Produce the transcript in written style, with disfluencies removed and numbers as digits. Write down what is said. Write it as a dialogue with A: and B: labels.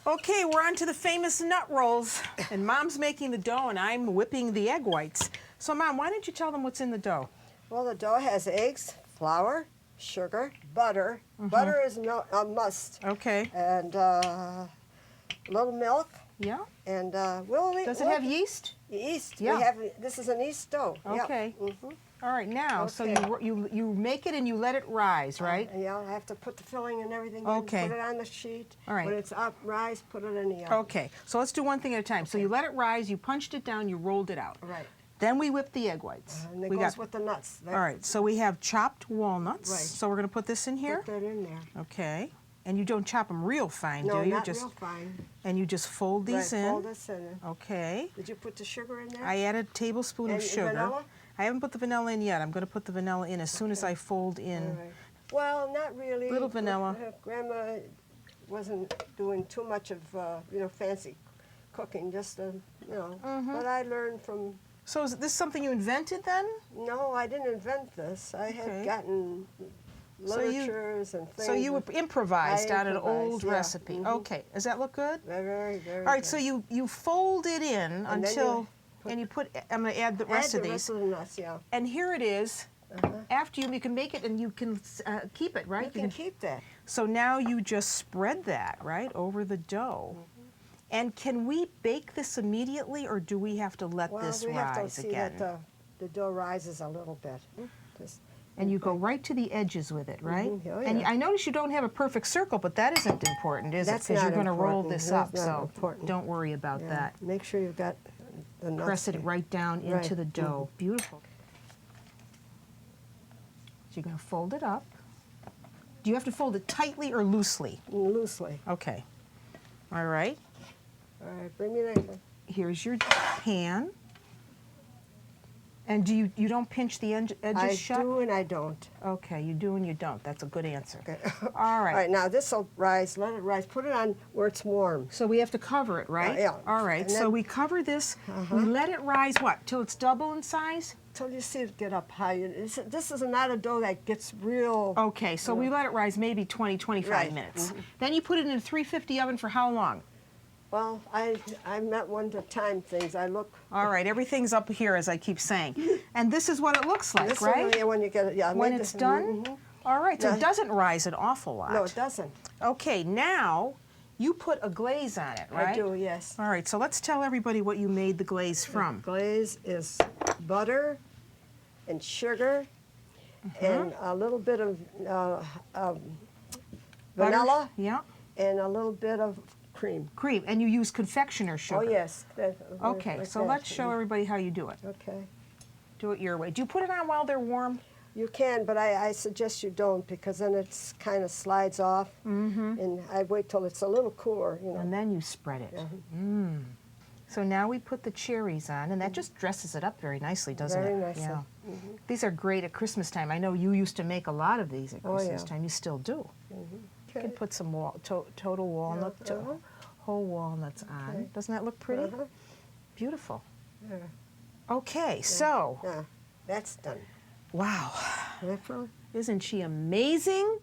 A: Okay, we're on to the famous nut rolls. And Mom's making the dough and I'm whipping the egg whites. So Mom, why don't you tell them what's in the dough?
B: Well, the dough has eggs, flour, sugar, butter. Butter is a must.
A: Okay.
B: And a little milk.
A: Yeah.
B: And
A: Does it have yeast?
B: Yeast.
A: Yeah.
B: This is an yeast dough.
A: Okay.
B: Yep. Mm-hmm.
A: All right, now,
B: Okay.
A: so you make it and you let it rise, right?
B: Yeah, I have to put the filling and everything
A: Okay.
B: in, put it on the sheet.
A: All right.
B: When it's up, rise, put it in the oven.
A: Okay, so let's do one thing at a time. So you let it rise, you punched it down, you rolled it out.
B: Right.
A: Then we whip the egg whites.
B: And it goes with the nuts.
A: All right, so we have chopped walnuts.
B: Right.
A: So we're going to put this in here?
B: Put that in there.
A: Okay. And you don't chop them real fine,
B: No,
A: do you?
B: not real fine.
A: And you just fold these in?
B: Fold this in.
A: Okay.
B: Did you put the sugar in there?
A: I added a tablespoon of sugar.
B: Vanilla?
A: I haven't put the vanilla in yet. I'm going to put the vanilla in as soon as I fold in.
B: All right. Well, not really.
A: Little vanilla.
B: Grandma wasn't doing too much of, fancy cooking, just, But I learned from...
A: So is this something you invented then?
B: No, I didn't invent this. I had gotten literatures and things.
A: So you improvised on an
B: improvised,
A: old
B: yeah.
A: recipe.
B: Mm-hmm.
A: Okay. Does that look good?
B: Very, very
A: All right,
B: good.
A: so you fold it in
B: And
A: until... And you put, I'm going to add the rest of these.
B: Rest of the nuts, yeah.
A: And here it is. After you can make it and you can keep it, right?
B: You can keep that.
A: So now you just spread that, right, over the dough. And can we bake this immediately or do we have to let this rise again?
B: Well, we have to see that the dough rises a little bit.
A: And you go right to the edges with it, right?
B: Oh,
A: And
B: yeah.
A: I notice you don't have a perfect circle, but that isn't important, is it?
B: That's
A: Because
B: not
A: you're going to roll
B: important.
A: this
B: That's
A: up,
B: not
A: so
B: important.
A: don't worry about that.
B: Make sure you've got the nuts.
A: Press it
B: there.
A: right down into
B: Right.
A: the dough. Beautiful. So you're going to fold it up. Do you have to fold it tightly or loosely?
B: Loosely.
A: Okay. All right.
B: All right, bring me that.
A: Here's your pan. And you don't pinch the edges shut?
B: I do and I don't.
A: Okay, you do and you don't. That's a good answer.
B: Okay.
A: All right.
B: All right, now this will rise. Let it rise. Put it on where it's warm.
A: So we have to cover it, right?
B: Yeah.
A: All right,
B: And
A: so
B: then-
A: we cover this. We let it rise, what, till it's double in size?
B: Till you see it get up high. This is not a dough that gets real...
A: Okay, so we let it rise maybe 20, 25
B: Right.
A: minutes. Then you put it in a 350 oven for how long?
B: Well, I'm not one to time things. I look...
A: All right, everything's up here, as I keep saying. And this is what it looks like,
B: This
A: right?
B: is when you get it, yeah.
A: When it's done? All right, so it doesn't rise an awful lot.
B: No, it doesn't.
A: Okay, now you put a glaze on it, right?
B: I do, yes.
A: All right, so let's tell everybody what you made the glaze from.
B: Glaze is butter and sugar and a little bit of vanilla
A: Yeah.
B: and a little bit of cream.
A: Cream, and you use confectioner sugar.
B: Oh, yes.
A: Okay,
B: like
A: so
B: that.
A: let's show everybody how you do it.
B: Okay.
A: Do it your way. Do you put it on while they're warm?
B: You can, but I suggest you don't because then it kind of slides off. And I wait till it's a little cooler,
A: And then you spread it. So now we put the cherries on, and that just dresses it up very nicely, doesn't it?
B: Very nicely.
A: Yeah. These are great at Christmas time. I know you used to make a lot of these at Christmas
B: yeah.
A: time. You still do. You can put some total walnut, whole walnuts on. Doesn't that look pretty? Beautiful.
B: Yeah.
A: Okay, so.
B: Yeah, that's done.
A: Wow.
B: That's all.
A: Isn't she amazing?